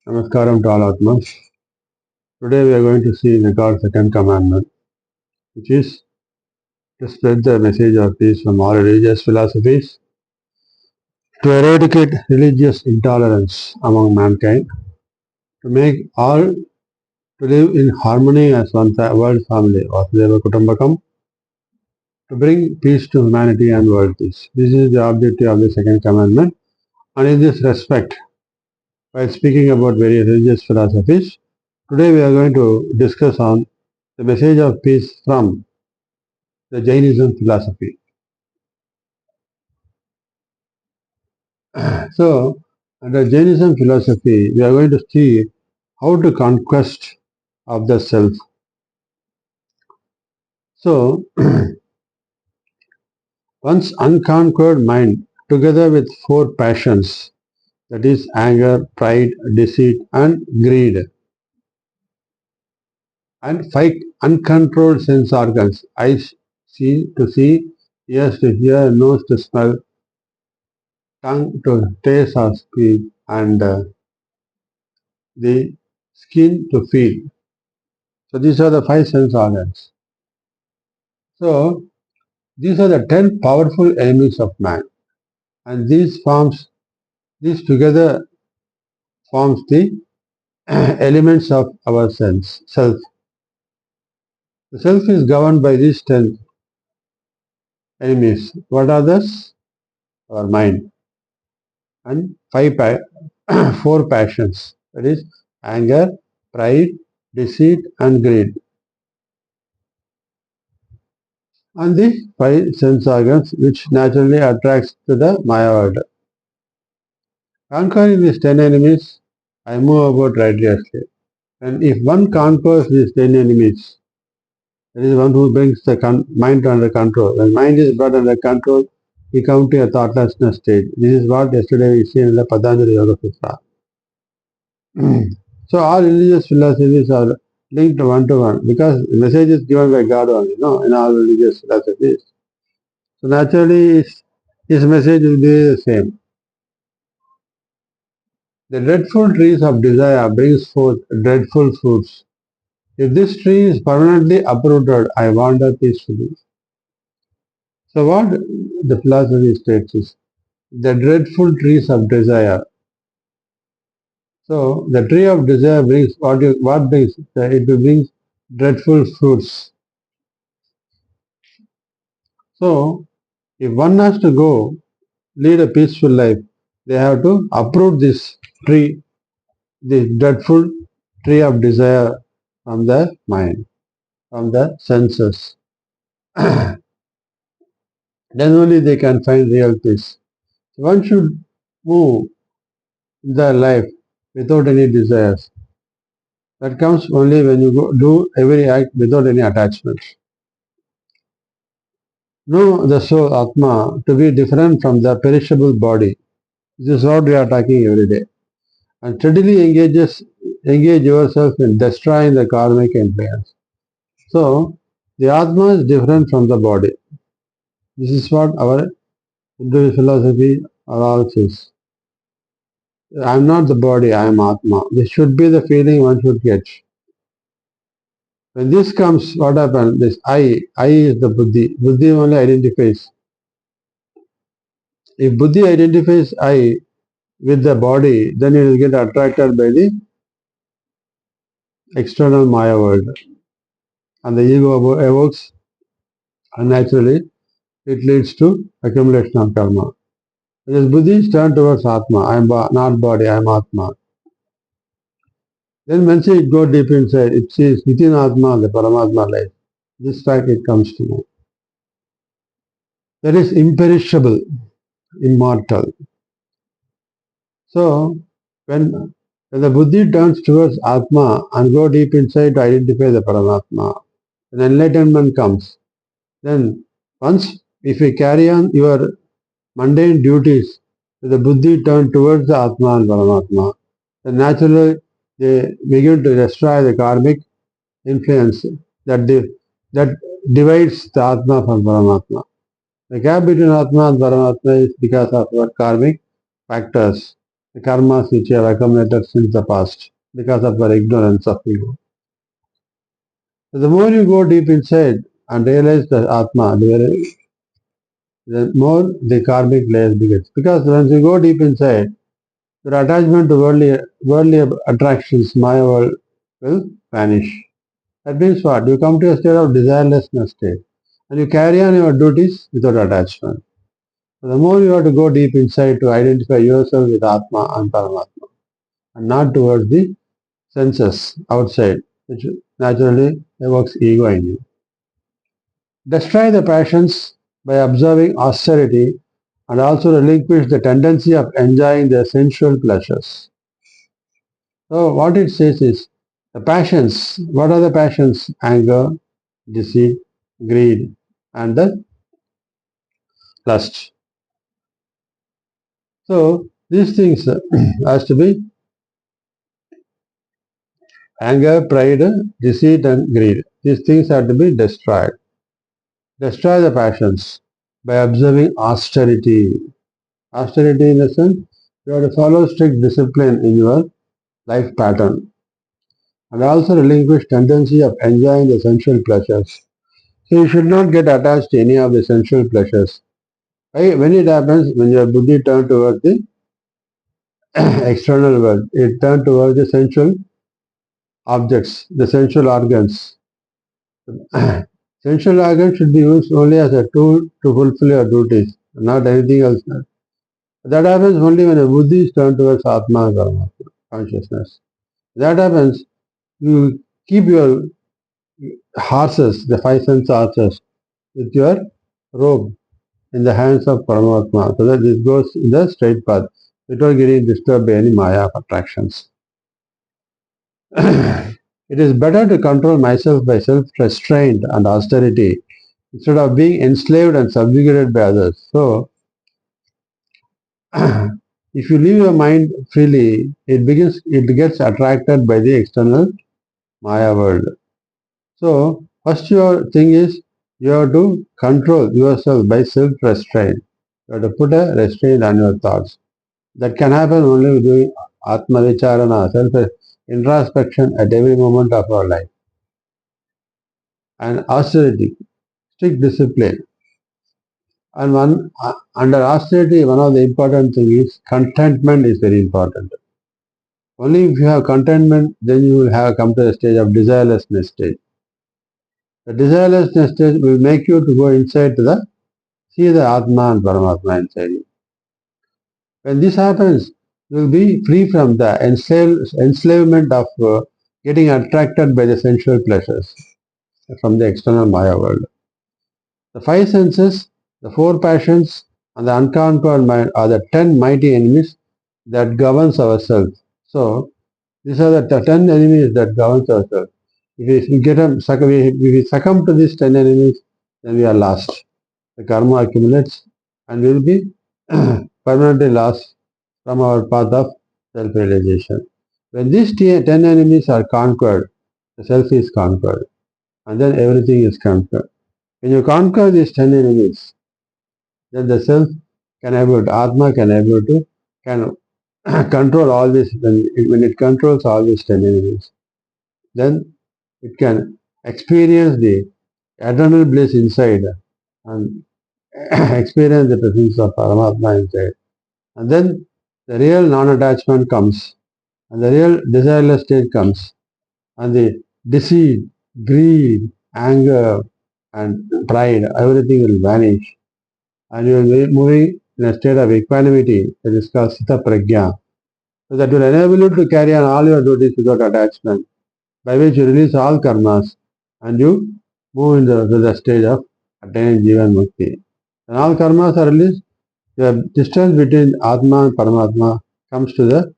Namaskaram to all Atmas. Today we are going to see the God's second commandment, which is to spread the message of peace from all religious philosophies, to eradicate religious intolerance among mankind, to make all to live in harmony as one world family, Vasudeva Kutumbakam, to bring peace to humanity and world peace. This is the objective of the second commandment. And in this respect, while speaking about various religious philosophies, today we are going to discuss on the message of peace from the Jainism philosophy. So, under Jainism philosophy, we are going to see how to conquest of the self. So, one's unconquered mind, together with four passions, that is anger, pride, deceit, and greed, and five uncontrolled sense organs, eyes to see, ears to hear, nose to smell, tongue to taste or speak, and the skin to feel. So these are the five sense organs. So these are the 10 powerful enemies of man, and these together forms the elements of our self. The self is governed by these 10 enemies. What are those? Our mind and four passions. That is anger, pride, deceit, and greed. And the five sense organs which naturally attracts to the Maya world. Conquering these 10 enemies, I move about righteously. And if one conquers these 10 enemies, that is one who brings the mind under control. When mind is brought under control, we come to a thoughtlessness state. This is what yesterday we see in the Patanjali Yoga Sutra. So all religious philosophies are linked one to one because the message is given by God only, in all religious philosophies. So naturally, his message will be the same. The dreadful trees of desire brings forth dreadful fruits. If this tree is permanently uprooted, I wander peacefully. So what the philosophy states is the dreadful trees of desire. So the tree of desire brings what brings? It brings dreadful fruits. So if one has to go lead a peaceful life, they have to uproot this tree, this dreadful tree of desire from the mind, from the senses. Then only they can find real peace. One should move their life without any desires. That comes only when you do every act without any attachment. Know the soul, Atma, to be different from the perishable body. This is what we are talking every day. And steadily engage yourself in destroying the karmic influence. So, the Atma is different from the body. This is what our Hindu philosophy all says. I am not the body, I am Atma. This should be the feeling one should get. When this comes, what happens? This I is the Buddhi. Buddhi only identifies. If Buddhi identifies I with the body, then it will get attracted by the external Maya world. And the ego evokes, and naturally, it leads to accumulation of karma. Whereas Buddhi is turned towards Atma. I am not body, I am Atma. Then once it goes deep inside, it sees within Atma the Paramatma life. This fact it comes to know. That is imperishable, immortal. So, when the Buddhi turns towards Atma and go deep inside to identify the Paramatma, when enlightenment comes, then once if you carry on your mundane duties, the Buddhi turn towards the Atma and Paramatma, then naturally they begin to destroy the karmic influence that divides the Atma from Paramatma. The gap between Atma and Paramatma is because of our karmic factors. the karmas which you have accumulated since the past because of your ignorance of ego. So the more you go deep inside and realize the Atma, the more the karmic layers begins. Because once you go deep inside, your attachment to worldly attractions, Maya world, will vanish. That means what? You come to a state of desirelessness state and you carry on your duties without attachment. So the more you have to go deep inside to identify yourself with Atma and Paramatma and not towards the senses outside, which naturally evokes ego in you. Destroy the passions by observing austerity and also relinquish the tendency of enjoying the sensual pleasures. So what it says is, the passions, what are the passions? Anger, deceit, greed, and the lust. So these things has to be anger, pride, deceit, and greed. These things have to be destroyed. Destroy the passions by observing austerity. Austerity in the sense, you have to follow strict discipline in your life pattern and also relinquish tendency of enjoying the sensual pleasures. So you should not get attached to any of the sensual pleasures. When it happens, when your buddhi turns towards the external world, it turns towards the sensual objects, the sensual organs. Sensual organs should be used only as a tool to fulfill your duties, not anything else. That happens only when a buddhi is turned towards Atma Karma, consciousness. That happens, you keep your horses, the five sense horses, with your robe in the hands of Paramatma, so that this goes in the straight path without getting disturbed by any Maya attractions. It is better to control myself by self-restraint and austerity instead of being enslaved and subjugated by others. So, if you leave your mind freely, it gets attracted by the external Maya world. So, first your thing is you have to control yourself by self-restraint. You have to put a restraint on your thoughts. That can happen only with doing Atma Vicharana, self-introspection at every moment of our life. And austerity, strict discipline. And under austerity, one of the important things is contentment is very important. Only if you have contentment, then you will have come to the stage of desirelessness stage. The desirelessness stage will make you to go inside to see the Atma and Paramatma inside you. When this happens, you will be free from the enslavement of getting attracted by the sensual pleasures from the external Maya world. The five senses, the four passions, and the unconquered mind are the 10 mighty enemies that governs ourselves. So, these are the 10 enemies that governs ourselves. If we succumb to these 10 enemies, then we are lost. The karma accumulates and we will be permanently lost from our path of self-realization. When these 10 enemies are conquered, the self is conquered and then everything is conquered. When you conquer these 10 enemies, then the self can Atma can control all this. When it controls all these 10 enemies, then it can experience the eternal bliss inside and experience the presence of Paramatma inside. And then the real non-attachment comes and the real desireless state comes and the deceit, greed, anger and pride, everything will vanish and you will be moving in a state of equanimity that is called Sita Prajna. So that will enable you to carry on all your duties without attachment, by which you release all karmas and you move into the stage of attaining Jivan Mukti. When all karmas are released, the distance between Atma and Paramatma comes to the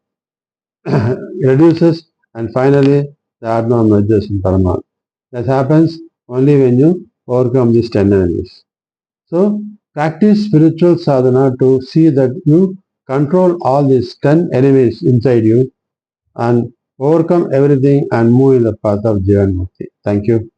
reduces and finally the Atma merges in Paramatma. That happens only when you overcome these 10 enemies. So practice spiritual sadhana to see that you control all these 10 enemies inside you and overcome everything and move in the path of Jivan Mukti. Thank you.